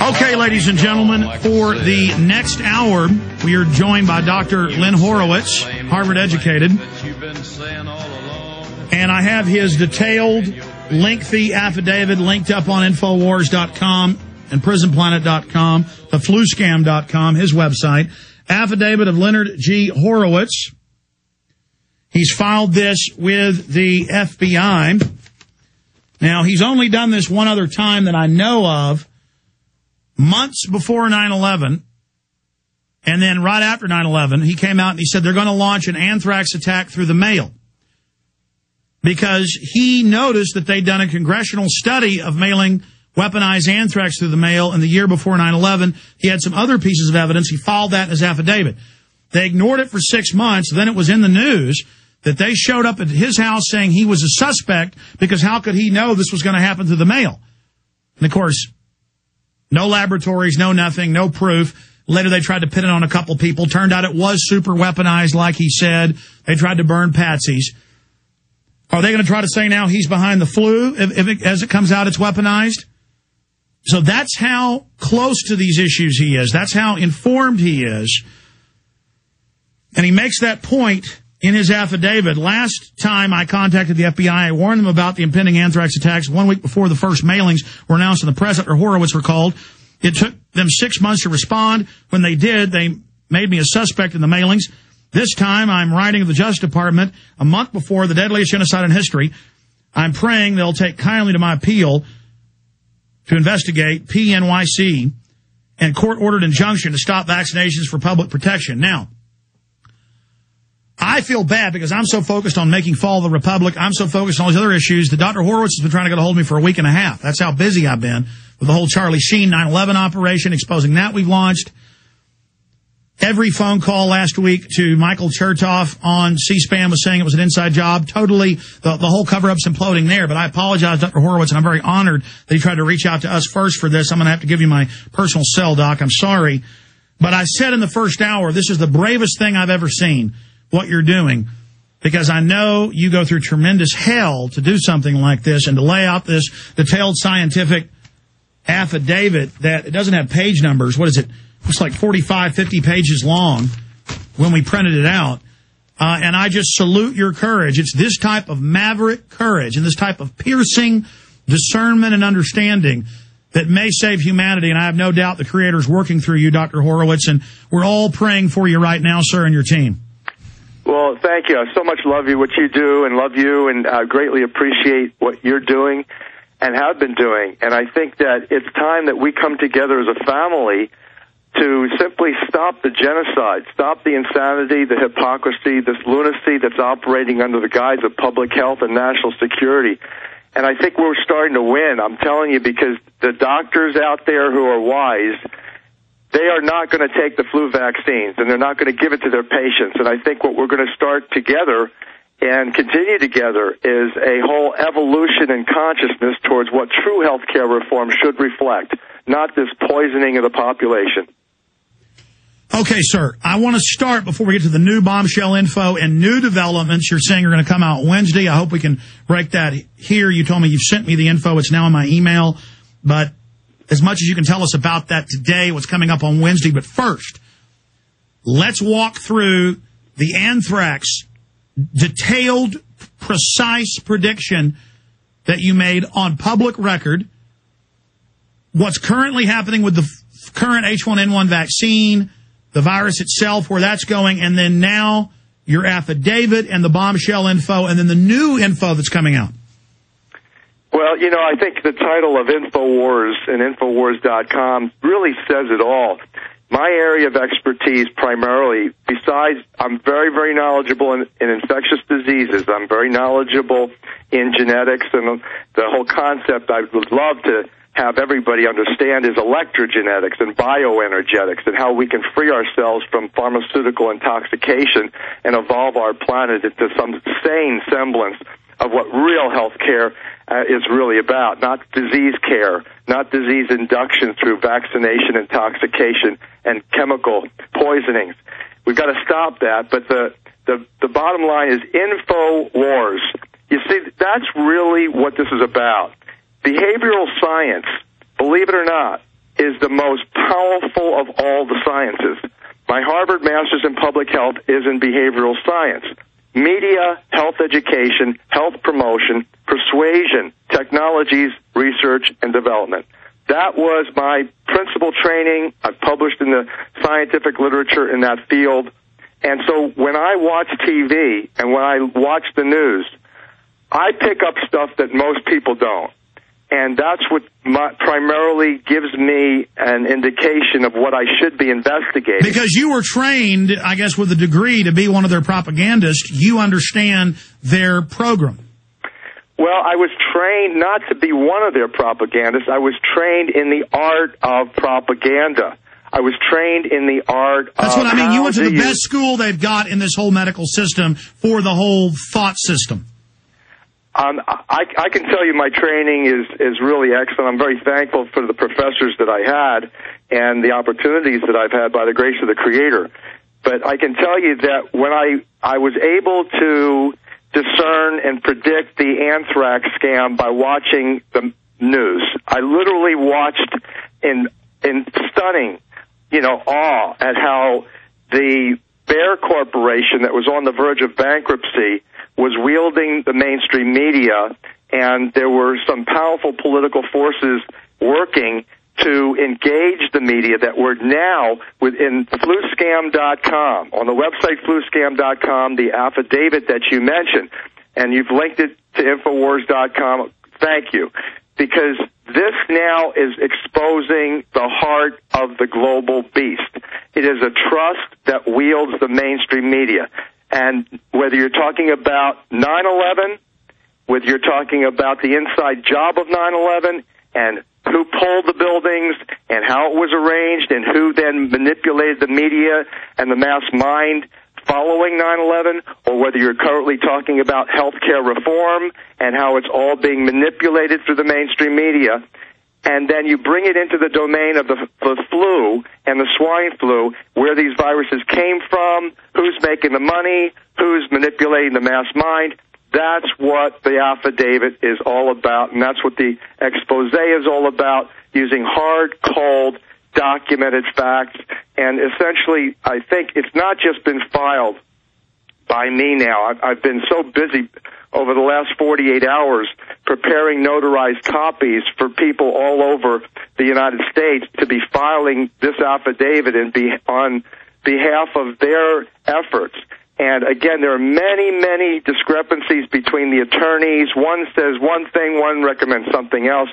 Okay, ladies and gentlemen, for the next hour, we are joined by Dr. Len Horowitz, Harvard educated. And I have his detailed, lengthy affidavit linked up on Infowars.com and PrisonPlanet.com, thefluscam.com, his website. Affidavit of Leonard G. Horowitz. He's filed this with the FBI. Now, he's only done this one other time that I know of, months before 9/11, and then right after 9/11, he came out and he said they're going to launch an anthrax attack through the mail, because he noticed that they'd done a congressional study of mailing weaponized anthrax through the mail in the year before 9/11. He had some other pieces of evidence. He filed that in his affidavit. They ignored it for 6 months. Then it was in the news that they showed up at his house saying he was a suspect, because how could he know this was going to happen through the mail? And, of course, no laboratories, no nothing, no proof. Later they tried to pin it on a couple people. Turned out it was super weaponized, like he said. They tried to burn patsies. Are they going to try to say now he's behind the flu as it comes out it's weaponized? So that's how close to these issues he is. That's how informed he is. And he makes that point in his affidavit. Last time I contacted the FBI, I warned them about the impending anthrax attacks 1 week before the first mailings were announced in the press, or Horowitz recalled. It took them 6 months to respond. When they did, they made me a suspect in the mailings. This time, I'm writing to the Justice Department a month before the deadliest genocide in history. I'm praying they'll take kindly to my appeal to investigate PNYC and court-ordered injunction to stop vaccinations for public protection. Now, I feel bad because I'm so focused on making fall of the Republic. I'm so focused on all these other issues that Dr. Horowitz has been trying to get a hold of me for a week and a half. That's how busy I've been with the whole Charlie Sheen 9/11 operation, exposing that we've launched. Every phone call last week to Michael Chertoff on C-SPAN was saying it was an inside job. Totally, the whole cover-up's imploding there. But I apologize, Dr. Horowitz, and I'm very honored that he tried to reach out to us first for this. I'm going to have to give you my personal cell, Doc. I'm sorry. But I said in the first hour, this is the bravest thing I've ever seen, what you're doing, because I know you go through tremendous hell to do something like this and to lay out this detailed scientific affidavit that it doesn't have page numbers. What is it? It's like 45, 50 pages long when we printed it out. And I just salute your courage. It's this type of maverick courage and this type of piercing discernment and understanding that may save humanity. And I have no doubt the Creator's working through you, Dr. Horowitz, and we're all praying for you right now, sir, and your team. Well, thank you. I so much love you, what you do, and love you, and I greatly appreciate what you're doing and have been doing. And I think that it's time that we come together as a family to simply stop the genocide, stop the insanity, the hypocrisy, this lunacy that's operating under the guise of public health and national security. And I think we're starting to win, I'm telling you, because the doctors out there who are wise, they are not going to take the flu vaccines, and they're not going to give it to their patients. And I think what we're going to start together and continue together is a whole evolution in consciousness towards what true health care reform should reflect, not this poisoning of the population. Okay, sir, I want to start before we get to the new bombshell info and new developments. You're saying you're going to come out Wednesday. I hope we can break that here. You told me you've sent me the info. It's now in my email. But as much as you can tell us about that today, what's coming up on Wednesday. But first, let's walk through the anthrax detailed, precise prediction that you made on public record, what's currently happening with the current H1N1 vaccine, the virus itself, where that's going, and then now your affidavit and the bombshell info, and then the new info that's coming out. Well, you know, I think the title of InfoWars and Infowars.com really says it all. My area of expertise primarily, besides I'm very, very knowledgeable in infectious diseases, I'm very knowledgeable in genetics, and the whole concept I would love to have everybody understand is electrogenetics and bioenergetics and how we can free ourselves from pharmaceutical intoxication and evolve our planet into some sane semblance of what real health care is really about, not disease care, not disease induction through vaccination, intoxication, and chemical poisonings. We've got to stop that, but the bottom line is InfoWars. You see, that's really what this is about. Behavioral science, believe it or not, is the most powerful of all the sciences. My Harvard Master's in Public Health is in behavioral science. Media, health education, health promotion, persuasion, technologies, research, and development. That was my principal training. I've published in the scientific literature in that field. And so when I watch TV and when I watch the news, I pick up stuff that most people don't. And that's what primarily gives me an indication of what I should be investigating. Because you were trained, I guess, with a degree to be one of their propagandists. You understand their program. Well, I was trained not to be one of their propagandists. I was trained in the art of propaganda. I was trained in the art That's what I mean. You went to the best school they've got in this whole medical system for the whole thought system. I can tell you my training is really excellent. I'm very thankful for the professors that I had and the opportunities that I've had by the grace of the Creator. But I can tell you that when I was able to discern and predict the anthrax scam by watching the news, I literally watched in stunning, awe at how the Bear Corporation that was on the verge of bankruptcy was wielding the mainstream media, and there were some powerful political forces working to engage the media that were now within fluscam.com. On the website fluscam.com, the affidavit that you mentioned, and you've linked it to Infowars.com. Thank you. Because this now is exposing the heart of the global beast. It is a trust that wields the mainstream media. And whether you're talking about 9/11, whether you're talking about the inside job of 9/11, and who pulled the buildings, and how it was arranged, and who then manipulated the media and the mass mind following 9/11, or whether you're currently talking about healthcare reform and how it's all being manipulated through the mainstream media, and then you bring it into the domain of the flu and the swine flu, where these viruses came from, who's making the money, who's manipulating the mass mind. That's what the affidavit is all about, and that's what the expose is all about, using hard, cold, documented facts. And essentially, I think it's not just been filed by me now. I've been so busy over the last 48 hours preparing notarized copies for people all over the United States to be filing this affidavit on behalf of their efforts. And again, there are many, many discrepancies between the attorneys. One says one thing, one recommends something else.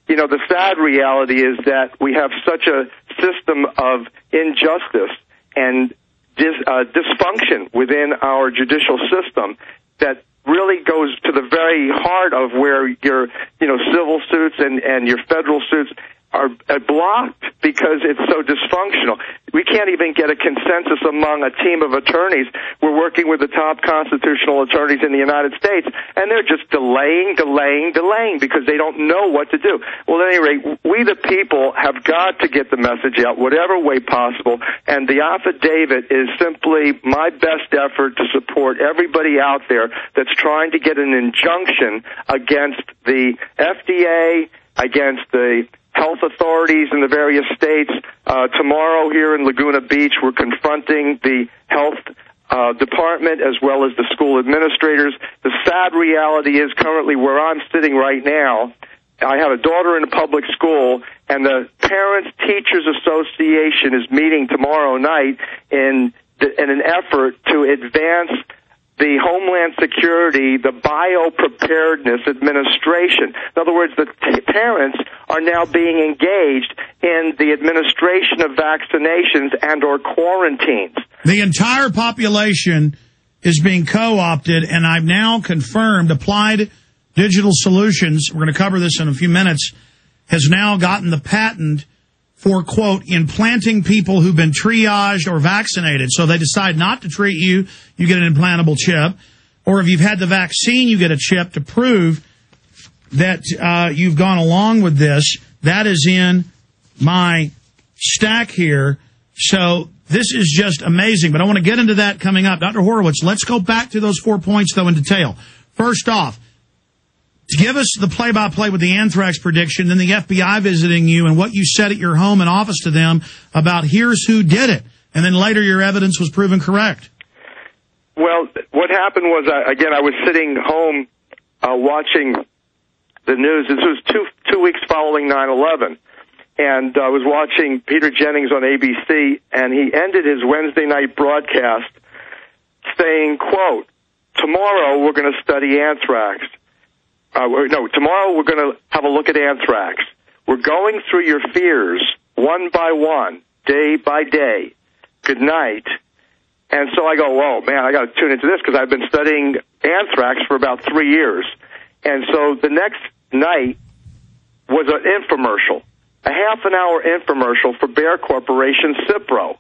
The sad reality is that we have such a system of injustice and dysfunction within our judicial system that really goes to the very heart of where your civil suits and your federal suits are blocked because it's so dysfunctional. We can't even get a consensus among a team of attorneys. We're working with the top constitutional attorneys in the United States, and they're just delaying because they don't know what to do. Well, at any rate, we the people have got to get the message out whatever way possible, and the affidavit is simply my best effort to support everybody out there that's trying to get an injunction against the FDA, against the health authorities in the various states. Tomorrow here in Laguna Beach, we're confronting the health department as well as the school administrators. The sad reality is currently where I'm sitting right now, I have a daughter in a public school, and the Parents Teachers Association is meeting tomorrow night in an effort to advance the Homeland Security, the Biopreparedness Administration. In other words, the parents are now being engaged in the administration of vaccinations and or quarantines. The entire population is being co-opted, and I've now confirmed Applied Digital Solutions, we're going to cover this in a few minutes, has now gotten the patent for, quote, implanting people who've been triaged or vaccinated. So they decide not to treat you, you get an implantable chip. Or if you've had the vaccine, you get a chip to prove that you've gone along with this. That is in my stack here. So this is just amazing. But I want to get into that coming up. Dr. Horowitz, let's go back to those 4 points, though, in detail. First off, Give us the play-by-play with the anthrax prediction, then the FBI visiting you and what you said at your home and office to them about here's who did it. And then later your evidence was proven correct. Well, what happened was, I was sitting home watching the news. This was two weeks following 9/11. And I was watching Peter Jennings on ABC, and he ended his Wednesday night broadcast saying, quote, tomorrow we're going to study anthrax. Tomorrow we're going to have a look at anthrax. We're going through your fears one by one, day by day. Good night. And so I go, whoa, man, I got to tune into this because I've been studying anthrax for about 3 years. And so the next night was an infomercial, a half-an-hour infomercial for Bayer Corporation Cipro.